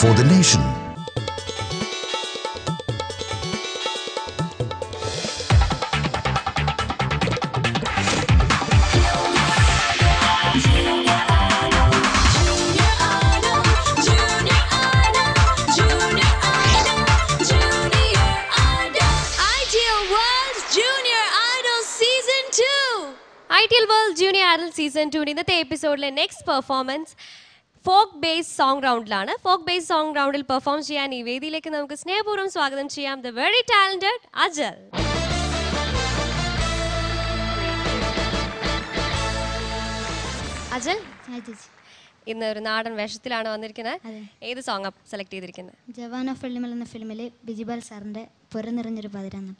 for the nation. ITL World Junior Idol Season 2 ഇന്നത്തെ എപ്പിസോഡിലെ next performance folk base song റൗണ്ടിലാണ്. Folk base song റൗണ്ടിൽ perform ചെയ്യാൻ ഈ വേദിയിലേക്ക് നമുക്ക് സ്നേഹപൂർവ്വം സ്വാഗതം ചെയ്യാം the very talented Ajal. Ajal, ഇന്ന് ഒരു നാടൻ വേഷത്തിലാണ് വന്നിരിക്കുന്നത്. ഏത് സോങ് സെലക്ട് ചെയ്തിരിക്കുന്നത്? ജവാൻ ഓഫ് വെള്ളിമല എന്ന ഫിലിമിലെ ബിജിബാൽ സാറിന്റെ പുര നിറഞ്ഞൊരു പതിരാന്ന്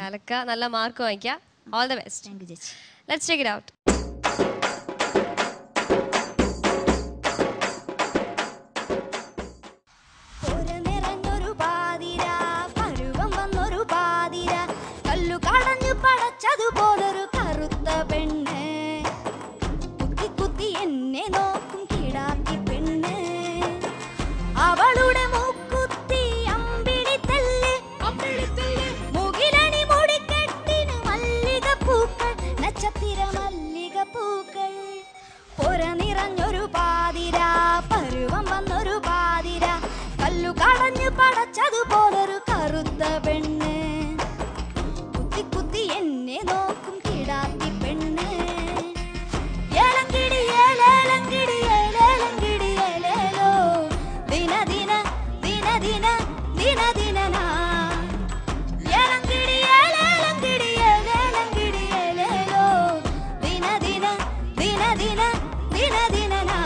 കലക്ക. നല്ല മാർക്ക് വാങ്ങിക്കാം. All the best. Thank you, Judge. Let's check it out. പടച്ചതുപോലൊരു കറുത്ത പെണ്ണ്, കുത്തി കുത്തി എന്നെ നോക്കും കിടാത്തി പെണ്ണ്. ഏലങ്കിടി ഏലേലങ്കിടി ഏലേലങ്കിടി ഏലേലോ, ദിന ദിന ദിന ദിന ദിന ദിനനാ. ഏലങ്കിടി ഏലേലങ്കിടി ഏലേലങ്കിടി ഏലേലോ, ദിന ദിന ദിന ദിന ദിന ദിനനാ.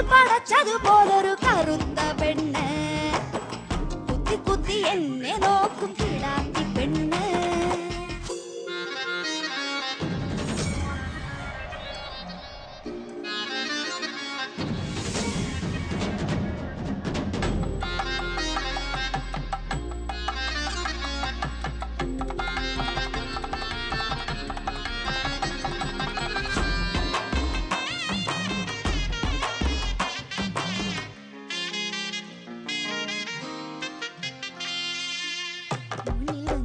പടച്ചതുപോലൊരു കറുത്ത പെണ്ണ്, കുത്തി കുത്തി എന്നെ നോക്കും കിടാത്തി പെണ്ണ്. മുന്നിൽ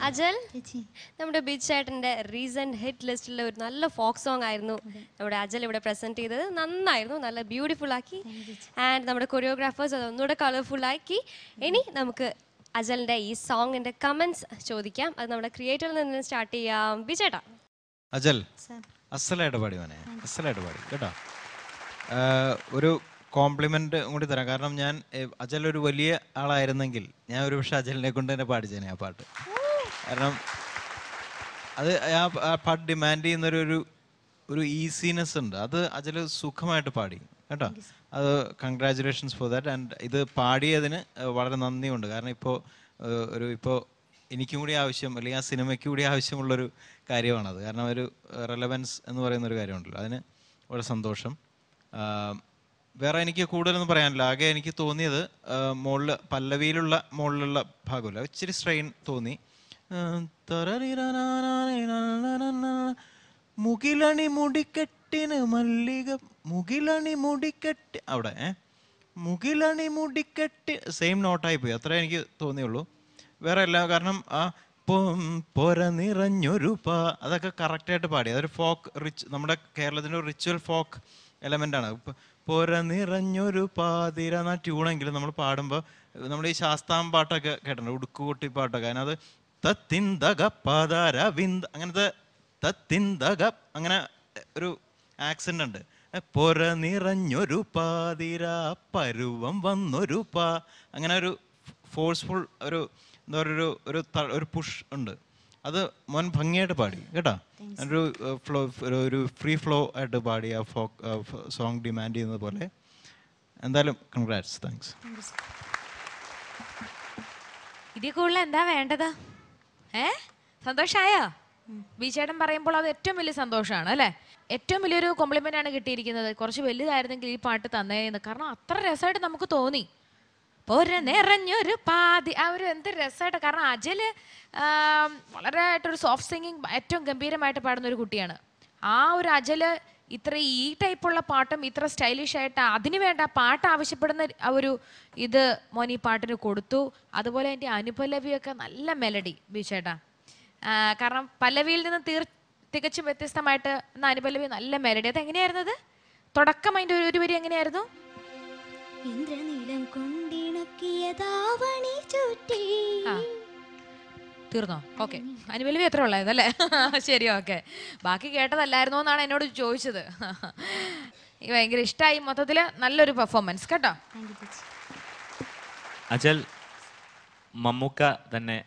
അജൽ, ചേച്ചി നമ്മുടെ ബിജ് ചേട്ടൻ്റെ റീസെൻറ്റ് ഹിറ്റ് ലിസ്റ്റിലെ ഒരു നല്ല ഫോക്ക് സോങ് ആയിരുന്നു നമ്മുടെ അജൽ ഇവിടെ പ്രസൻറ്റ് ചെയ്തത്. നന്നായിരുന്നു, നല്ല ബ്യൂട്ടിഫുൾ ആക്കി. ആൻഡ് നമ്മുടെ കൊറിയോഗ്രാഫേഴ്സ് അത് ഒന്നുകൂടെ കളർഫുൾ ആക്കി. ഇനി നമുക്ക് അജലിൻ്റെ ഈ സോങ്ങിൻ്റെ കമൻസ് ചോദിക്കാം. അത് നമ്മുടെ ക്രിയേറ്ററിൽ നിന്ന് സ്റ്റാർട്ട് ചെയ്യാം. ബിജേട്ടാ. അജൽ സാർ അസലായിട്ട് പാടി മോനെ, അസലായിട്ട് പാടി കേട്ടോ. ഒരു കോംപ്ലിമെൻ്റ് കൂടി തരാം. കാരണം ഞാൻ അജൽ ഒരു വലിയ ആളായിരുന്നെങ്കിൽ ഞാൻ ഒരു പക്ഷേ അജലിനെ കൊണ്ട് തന്നെ പാടിച്ചേനെ ആ പാട്ട്. കാരണം അത് ആ പാട്ട് ഡിമാൻഡ് ചെയ്യുന്നൊരു ഒരു ഈസിനെസ് ഉണ്ട്. അത് അജൽ സുഖമായിട്ട് പാടി കേട്ടോ. അത് കൺഗ്രാജുലേഷൻസ് ഫോർ ദാറ്റ്. ആൻഡ് ഇത് പാടിയതിന് വളരെ നന്ദിയുണ്ട്. കാരണം ഇപ്പോൾ എനിക്കും കൂടി ആവശ്യം, അല്ലെങ്കിൽ ആ സിനിമയ്ക്ക് കൂടി ആവശ്യമുള്ളൊരു കാര്യമാണത്. കാരണം ഒരു റെലവൻസ് എന്ന് പറയുന്നൊരു കാര്യമുണ്ടല്ലോ, അതിന് വളരെ സന്തോഷം. വേറെ എനിക്ക് കൂടുതലൊന്നും പറയാനില്ല. ആകെ എനിക്ക് തോന്നിയത് പല്ലവിയിലുള്ള മുകളിലുള്ള ഭാഗമില്ല, ഇച്ചിരി സ്ട്രെയിൻ തോന്നി. മുകിലണി മുടിക്കെട്ടിന് മല്ലിക, മുകിലണി മുടിക്കെട്ടി, അവിടെ മുകിലണി മുടിക്കെട്ടി സെയിം നോട്ടായി പോയി, അത്രേ എനിക്ക് തോന്നിയുള്ളൂ. വേറെ എല്ലാം കാരണം ആ പൊര നിറഞ്ഞൊരു അതൊക്കെ കറക്റ്റായിട്ട് പാടി. അതൊരു ഫോക്ക് നമ്മുടെ കേരളത്തിൻ്റെ ഒരു റിച്വൽ ഫോക്ക് എലമെൻ്റാണ്. പൊര നിറഞ്ഞൊരു പാതിര എന്ന ട്യൂണെങ്കിലും നമ്മൾ പാടുമ്പോൾ നമ്മൾ ഈ ശാസ്താം പാട്ടൊക്കെ കേട്ടിട്ടുണ്ട്, ഉടുക്കുകുട്ടി പാട്ടൊക്കെ. അതിനകത്ത് തത്തിന്തക പദര വിന്ദ, അങ്ങനത്തെ തത്തിന്തക, അങ്ങനെ ഒരു ആക്സെൻ്റ് ഉണ്ട്. പൊര നിറഞ്ഞൊരു പാതിര പരുവം വന്നൊരു അങ്ങനെ ഒരു ഫോഴ്സ്ഫുൾ ഒരു എന്താ പറയുക ഒരു പുഷ് ഉണ്ട്. അത് മോൻ ഭംഗിയായിട്ട് പാടി കേട്ടോ. ഒരു ഫ്രീ ഫ്ലോ ആയിട്ട് പാടി ആ ഫോക്ക് സോങ് ഡിമാൻഡ് ചെയ്യുന്നത് പോലെ. എന്തായാലും കൺഗ്രാറ്റ്സ്, താങ്ക്സ്. ഇതിൽ കൂടുതൽ എന്താ വേണ്ടത്? സന്തോഷമായോ? ബിജേട്ടൻ പറയുമ്പോൾ അത് ഏറ്റവും വലിയ സന്തോഷമാണ് അല്ലേ? ഏറ്റവും വലിയൊരു കോംപ്ലിമെൻ്റ് ആണ് കിട്ടിയിരിക്കുന്നത്. കുറച്ച് വലുതായിരുന്നെങ്കിൽ ഈ പാട്ട് തന്നേന്ന്. കാരണം അത്ര രസമായിട്ട് നമുക്ക് തോന്നി. പൊര നിറഞ്ഞൊരു പാതി, ആ ഒരു എന്ത് രസമായിട്ട്. കാരണം അജല് വളരെ ആയിട്ടൊരു സോഫ്റ്റ് സിംഗിങ് ഏറ്റവും ഗംഭീരമായിട്ട് പാടുന്ന ഒരു കുട്ടിയാണ്. ആ ഒരു അജല് ഇത്ര ഈ ടൈപ്പുള്ള പാട്ടും ഇത്ര സ്റ്റൈലിഷ് ആയിട്ട് അതിന് വേണ്ട പാട്ട് ആവശ്യപ്പെടുന്ന ആ ഒരു ഇത് മോൻ ഈ പാട്ടിന് കൊടുത്തു. അതുപോലെ എൻ്റെ അനുപല്ലവിയൊക്കെ നല്ല മെലഡി ബിജേട്ടാ. കാരണം പല്ലവിയിൽ നിന്ന് തികച്ചും വ്യത്യസ്തമായിട്ട് അനുപല്ലവി നല്ല മെലഡി. അത് എങ്ങനെയായിരുന്നത് തുടക്കം? അതിൻ്റെ ഒരു വരി എങ്ങനെയായിരുന്നു? ഇന്ദ്രനീലം കൊണ്ടിണക്കിയതാവണി ചുറ്റി. തീർന്നോ? ഓക്കെ, അനുപല്ലവി എത്ര ഉള്ളായിരുന്നല്ലേ? ശരി, ഓക്കെ. ബാക്കി കേട്ടതല്ലായിരുന്നോ എന്നാണ് എന്നോട് ചോദിച്ചത്. ഭയങ്കര ഇഷ്ടമായി. മൊത്തത്തിൽ നല്ലൊരു പെർഫോമൻസ് കേട്ടോ. അജൽ മമ്മൂക്ക തന്നെ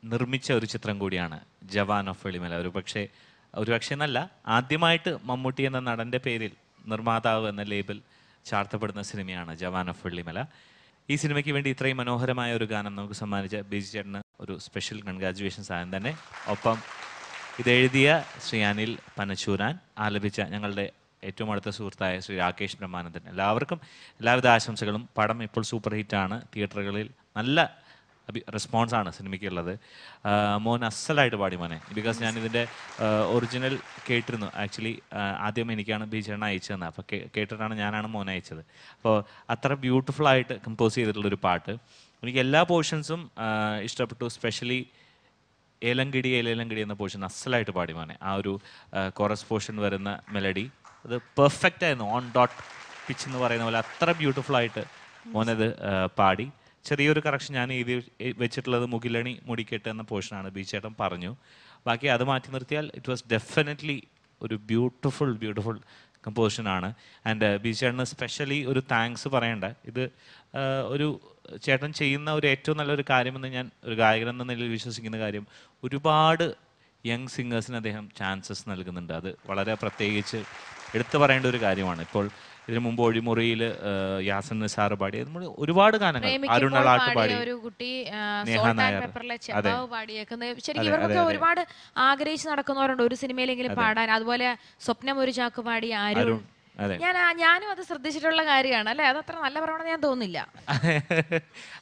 നിർമ്മിച്ച ഒരു ചിത്രം കൂടിയാണ് ജവാൻ ഓഫ് വെള്ളിമല. ഒരു പക്ഷേ എന്നല്ല, ആദ്യമായിട്ട് മമ്മൂട്ടി എന്ന നടൻ്റെ പേരിൽ നിർമ്മാതാവ് എന്ന ലേബൽ ചാർത്തപ്പെടുന്ന സിനിമയാണ് ജവാൻ ഓഫ് വെള്ളിമല. ഈ സിനിമയ്ക്ക് വേണ്ടി ഇത്രയും മനോഹരമായ ഒരു ഗാനം നമുക്ക് സമ്മാനിച്ച ബിജു ചേട്ടന് ഒരു സ്പെഷ്യൽ കൺഗ്രാജുലേഷൻസ് ആദ്യം തന്നെ. ഒപ്പം ഇതെഴുതിയ ശ്രീ അനിൽ പനച്ചൂരാൻ, ആലപിച്ച ഞങ്ങളുടെ ഏറ്റവും അടുത്ത സുഹൃത്തായ ശ്രീ രാകേഷ് ബ്രഹ്മാനന്ദൻ. എല്ലാവർക്കും എല്ലാവിധ ആശംസകളും. പടം ഇപ്പോൾ സൂപ്പർ ഹിറ്റാണ്. തിയേറ്ററുകളിൽ നല്ല റെസ്പോൺസാണ് സിനിമയ്ക്കുള്ളത്. മോൻ അസലായിട്ട് പാടി മോനെ. ബിക്കോസ് ഞാൻ ഇതിൻ്റെ ഒറിജിനൽ കേട്ടിരുന്നു. ആക്ച്വലി ആദ്യം എനിക്കാണ് ബിജേട്ടൻ അയച്ചു തന്നെ. അപ്പോൾ കേട്ടിട്ടാണ് ഞാനാണ് മോനെ അയച്ചത്. അപ്പോൾ അത്ര ബ്യൂട്ടിഫുള്ളായിട്ട് കമ്പോസ് ചെയ്തിട്ടുള്ളൊരു പാട്ട്. എനിക്ക് എല്ലാ പോർഷൻസും ഇഷ്ടപ്പെട്ടു. സ്പെഷ്യലി ഏലങ്കിടി ഏലേലങ്കിടി എന്ന പോർഷൻ അസലായിട്ട് പാടി മോനെ. ആ ഒരു കോറസ് പോർഷൻ വരുന്ന മെലഡി അത് പെർഫെക്റ്റ് ആയിരുന്നു. ഓൺ ഡോട്ട് പിച്ച് എന്ന് പറയുന്ന പോലെ അത്ര ബ്യൂട്ടിഫുള്ളായിട്ട് മോനത് പാടി. ചെറിയൊരു കറക്ഷൻ ഞാൻ എഴുതി വെച്ചിട്ടുള്ളത് മുകിലണി മുടിക്കെട്ട് എന്ന പോർഷനാണ്. ബിജേട്ടൻ പറഞ്ഞു. ബാക്കി അത് മാറ്റി നിർത്തിയാൽ ഇറ്റ് വാസ് ഡെഫിനറ്റ്ലി ഒരു ബ്യൂട്ടിഫുൾ കമ്പോസിഷനാണ്. ആൻഡ് ബിജേട്ടന് സ്പെഷ്യലി ഒരു താങ്ക്സ് പറയേണ്ട. ഇത് ഒരു ചേട്ടൻ ചെയ്യുന്ന ഒരു ഏറ്റവും നല്ലൊരു കാര്യമെന്ന് ഞാൻ ഒരു ഗായകൻ എന്ന നിലയിൽ വിശ്വസിക്കുന്ന കാര്യം, ഒരുപാട് യങ് സിംഗേഴ്സിന് അദ്ദേഹം ചാൻസസ് നൽകുന്നുണ്ട്. അത് വളരെ പ്രത്യേകിച്ച് എടുത്തു പറയേണ്ട ഒരു കാര്യമാണ്. ഇപ്പോൾ ഇതിനു മുമ്പ് ഒഴിമുറിയിൽ യാസൻ നിസാർ പാടി, ഒരുപാട് ഗാനങ്ങൾ അരുണളാട്ട് പാടി, നേഹ നായർ, ശരിക്കും ഇവർക്കൊക്കെ ഒരുപാട് ആഗ്രഹിച്ച് നടക്കുന്നവരുണ്ട് ഒരു സിനിമയിലെങ്കിലും പാടാൻ. അതുപോലെ സ്വപ്നം ഒരു ചാക്ക് പാടി അരുൺ. ഞാനും അത് ശ്രദ്ധിച്ചിട്ടുള്ള കാര്യമാണ് അല്ലെ? അതത്ര നല്ല പ്രവണത ഞാൻ തോന്നുന്നില്ല.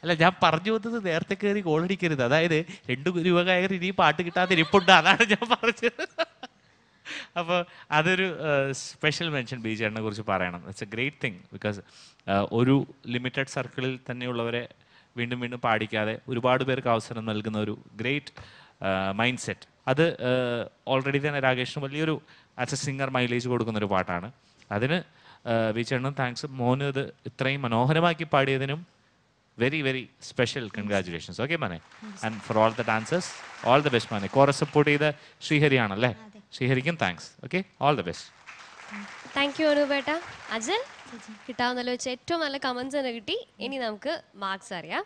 അല്ല, ഞാൻ പറഞ്ഞു വന്നത് നേരത്തെ കയറി ഗോളടിക്കരുത്. അതായത് 2 യുവഗായകർ ഇനി പാട്ട് കിട്ടാതെ ഇരിപ്പുണ്ട്, അതാണ് ഞാൻ പറഞ്ഞത്. അപ്പോൾ അതൊരു സ്പെഷ്യൽ മെൻഷൻ ബിജേട്ടനെ കുറിച്ച് പറയണം. It's A great thing. Because ഒരു ലിമിറ്റഡ് സർക്കിളിൽ തന്നെയുള്ളവരെ വീണ്ടും വീണ്ടും പാടിക്കാതെ ഒരുപാട് പേർക്ക് അവസരം നൽകുന്ന ഒരു ഗ്രേറ്റ് മൈൻഡ് സെറ്റ് അത് ഓൾറെഡി തന്നെ രാകേഷിന് വലിയൊരു ആസ് എ സിംഗർ മൈലേജ് കൊടുക്കുന്നൊരു പാട്ടാണ്. അതിന് വിചേട്ടനും താങ്ക്സ്. മോന് ഇത് ഇത്രയും മനോഹരമാക്കി പാടിയതിനും very very special congratulations. Okay മോനെ. And for all the dancers all the best മോനെ. കോറസ് സപ്പോർട്ട് ചെയ്ത ശ്രീഹരിയാണല്ലേ? ശ്രീഹരിക്കും thanks. Okay, all the best. Thank you അനുപേട്ട. അജൽ, കിട്ടാവുന്നല്ലോ വെച്ച് ഏറ്റവും നല്ല കമൻസ് തന്നെ കിട്ടി. ഇനി നമുക്ക് മാർക്സ് അറിയാം.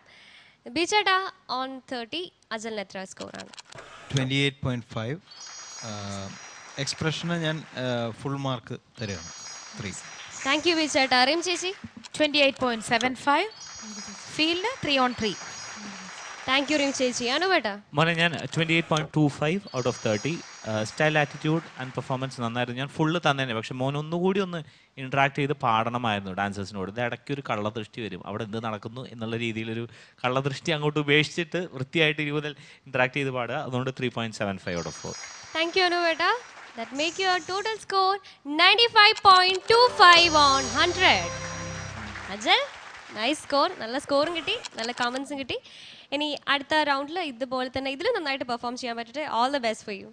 ബിചേട്ടാ ഓൺ 30 അജലിന് എത്ര സ്കോറാണ്? 28.5. എക്സ്പ്രഷന് ഞാൻ ഫുൾ മാർക്ക് തരികയാണ്, 3. Thank you ബിചേട്ടാ. റിം ചേച്ചി? 28.75. Field 3 on 3. താങ്ക് യു റിം ചേച്ചി. അനുപേട്ട? മോനെ ഞാൻ 28.25 out of 30. Style, attitude and performance നന്നായിരുന്നു. ഞാൻ ഫുള്ള് തന്നെ, പക്ഷെ മോൻ ഒന്നുകൂടി ഒന്ന് ഇൻട്രാക്ട് ചെയ്ത് പാടണമായിരുന്നു ഡാൻസേഴ്സിനോട്. ഇത് ഇടയ്ക്ക് ഒരു കള്ളദൃഷ്ടി വരും, അവിടെ എന്ത് നടക്കുന്നു എന്നുള്ള രീതിയിലൊരു കള്ളദൃഷ്ടി അങ്ങോട്ട് ഉപേക്ഷിച്ചിട്ട് വൃത്തിയായിട്ട് കൂടുതൽ ഇൻട്രാക്ട് ചെയ്ത് പാടുക. അതുകൊണ്ട് 3.75 out of 4. Thank you, Anuveta. That make your total score 95.25 on 100. Ajal, nice score. നല്ല സ്കോറും കിട്ടി, നല്ല കമൻസും കിട്ടി. ഇനി അടുത്ത റൗണ്ടിൽ ഇതുപോലെ തന്നെ ഇതിൽ നന്നായിട്ട് പെർഫോം ചെയ്യാൻ പറ്റട്ടെ. All the best for U.